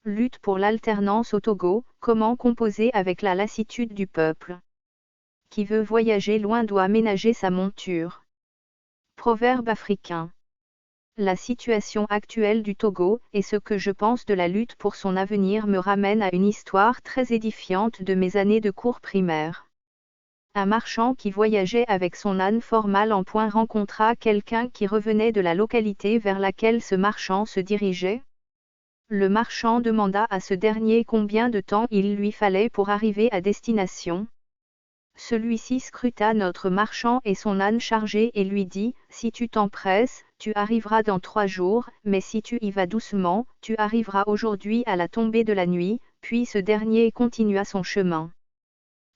Lutte pour l'alternance au Togo, comment composer avec la lassitude du peuple qui veut voyager loin doit ménager sa monture. Proverbe africain. La situation actuelle du Togo et ce que je pense de la lutte pour son avenir me ramène à une histoire très édifiante de mes années de cours primaire. Un marchand qui voyageait avec son âne fort mal en point rencontra quelqu'un qui revenait de la localité vers laquelle ce marchand se dirigeait. Le marchand demanda à ce dernier combien de temps il lui fallait pour arriver à destination. Celui-ci scruta notre marchand et son âne chargé et lui dit, « Si tu t'empresses, tu arriveras dans 3 jours, mais si tu y vas doucement, tu arriveras aujourd'hui à la tombée de la nuit. » Puis ce dernier continua son chemin.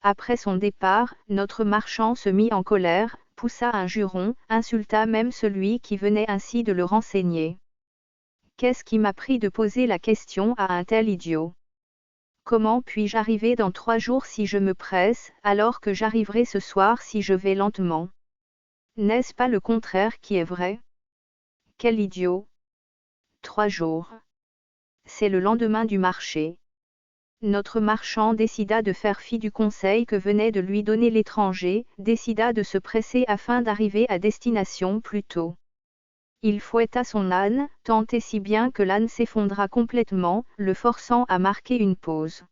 Après son départ, notre marchand se mit en colère, poussa un juron, insulta même celui qui venait ainsi de le renseigner. Qu'est-ce qui m'a pris de poser la question à un tel idiot? Comment puis-je arriver dans 3 jours si je me presse, alors que j'arriverai ce soir si je vais lentement? N'est-ce pas le contraire qui est vrai? Quel idiot! 3 jours. C'est le lendemain du marché. Notre marchand décida de faire fi du conseil que venait de lui donner l'étranger, décida de se presser afin d'arriver à destination plus tôt. Il fouetta son âne, tant et si bien que l'âne s'effondra complètement, le forçant à marquer une pause.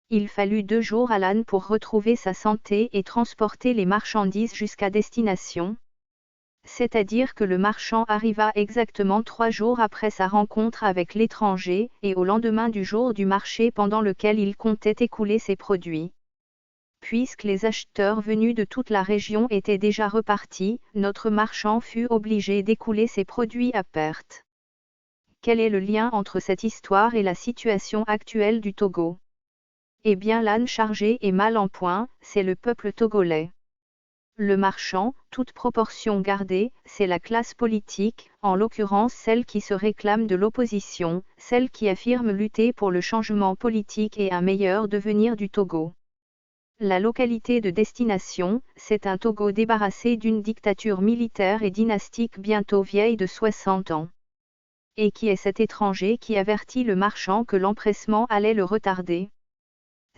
Il fallut 2 jours à l'âne pour retrouver sa santé et transporter les marchandises jusqu'à destination. C'est-à-dire que le marchand arriva exactement 3 jours après sa rencontre avec l'étranger, et au lendemain du jour du marché pendant lequel il comptait écouler ses produits. Puisque les acheteurs venus de toute la région étaient déjà repartis, notre marchand fut obligé d'écouler ses produits à perte. Quel est le lien entre cette histoire et la situation actuelle du Togo? Eh bien, l'âne chargé et mal en point, c'est le peuple togolais. Le marchand, toute proportion gardée, c'est la classe politique, en l'occurrence celle qui se réclame de l'opposition, celle qui affirme lutter pour le changement politique et un meilleur devenir du Togo. La localité de destination, c'est un Togo débarrassé d'une dictature militaire et dynastique bientôt vieille de 60 ans. Et qui est cet étranger qui avertit le marchand que l'empressement allait le retarder?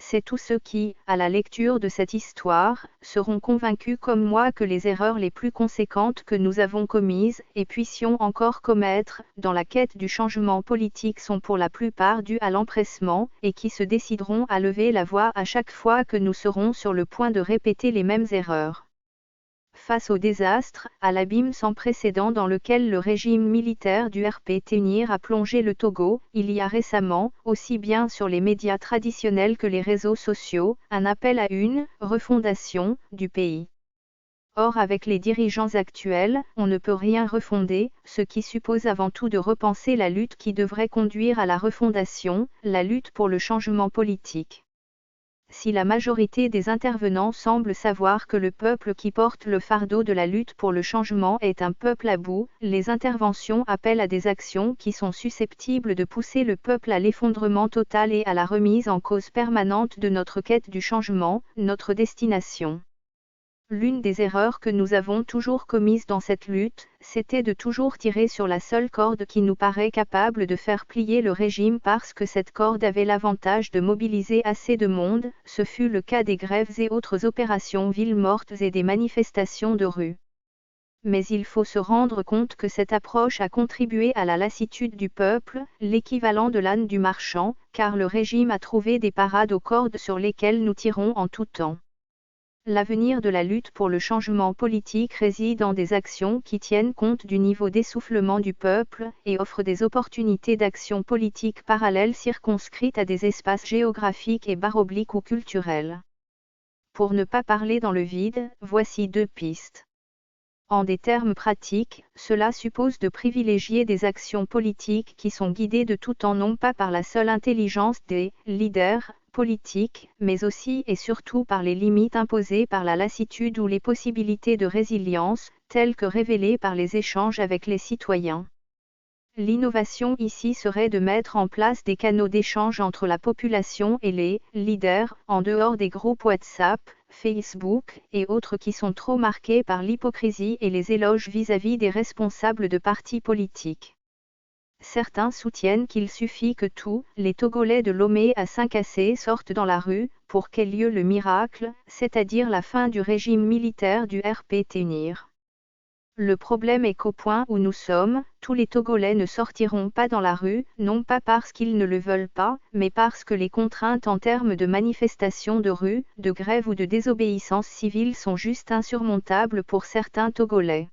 C'est tous ceux qui, à la lecture de cette histoire, seront convaincus comme moi que les erreurs les plus conséquentes que nous avons commises et puissions encore commettre, dans la quête du changement politique sont pour la plupart dues à l'empressement, et qui se décideront à lever la voix à chaque fois que nous serons sur le point de répéter les mêmes erreurs. Face au désastre, à l'abîme sans précédent dans lequel le régime militaire du RP-Tenir a plongé le Togo, il y a récemment, aussi bien sur les médias traditionnels que les réseaux sociaux, un appel à une « refondation » du pays. Or avec les dirigeants actuels, on ne peut rien refonder, ce qui suppose avant tout de repenser la lutte qui devrait conduire à la refondation, la lutte pour le changement politique. Si la majorité des intervenants semble savoir que le peuple qui porte le fardeau de la lutte pour le changement est un peuple à bout, les interventions appellent à des actions qui sont susceptibles de pousser le peuple à l'effondrement total et à la remise en cause permanente de notre quête du changement, notre destination. L'une des erreurs que nous avons toujours commises dans cette lutte, c'était de toujours tirer sur la seule corde qui nous paraît capable de faire plier le régime parce que cette corde avait l'avantage de mobiliser assez de monde, ce fut le cas des grèves et autres opérations villes mortes et des manifestations de rue. Mais il faut se rendre compte que cette approche a contribué à la lassitude du peuple, l'équivalent de l'âne du marchand, car le régime a trouvé des parades aux cordes sur lesquelles nous tirons en tout temps. L'avenir de la lutte pour le changement politique réside dans des actions qui tiennent compte du niveau d'essoufflement du peuple et offrent des opportunités d'action politique parallèles circonscrites à des espaces géographiques et / ou culturels. Pour ne pas parler dans le vide, voici 2 pistes. En des termes pratiques, cela suppose de privilégier des actions politiques qui sont guidées de tout temps non pas par la seule intelligence des leaders politiques, mais aussi et surtout par les limites imposées par la lassitude ou les possibilités de résilience, telles que révélées par les échanges avec les citoyens. L'innovation ici serait de mettre en place des canaux d'échange entre la population et les leaders, en dehors des groupes WhatsApp, Facebook et autres qui sont trop marqués par l'hypocrisie et les éloges vis-à-vis des responsables de partis politiques. Certains soutiennent qu'il suffit que tous les Togolais de Lomé à Saint-Cassé sortent dans la rue, pour qu'ait lieu le miracle, c'est-à-dire la fin du régime militaire du RPT-NIR. Le problème est qu'au point où nous sommes, tous les Togolais ne sortiront pas dans la rue, non pas parce qu'ils ne le veulent pas, mais parce que les contraintes en termes de manifestations de rue, de grève ou de désobéissance civile sont juste insurmontables pour certains Togolais.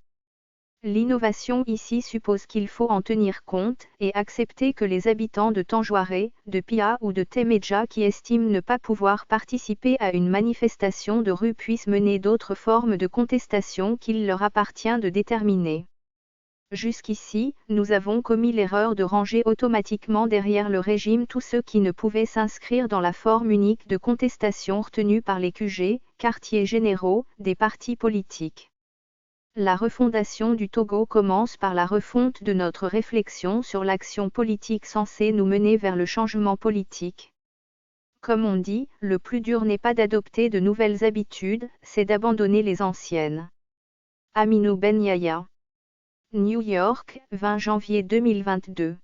L'innovation ici suppose qu'il faut en tenir compte, et accepter que les habitants de Tanjoaré, de Pia ou de Temeja qui estiment ne pas pouvoir participer à une manifestation de rue puissent mener d'autres formes de contestation qu'il leur appartient de déterminer. Jusqu'ici, nous avons commis l'erreur de ranger automatiquement derrière le régime tous ceux qui ne pouvaient s'inscrire dans la forme unique de contestation retenue par les QG, quartiers généraux, des partis politiques. La refondation du Togo commence par la refonte de notre réflexion sur l'action politique censée nous mener vers le changement politique. Comme on dit, le plus dur n'est pas d'adopter de nouvelles habitudes, c'est d'abandonner les anciennes. Aminou Ben Yahya. New York, 20 janvier 2022.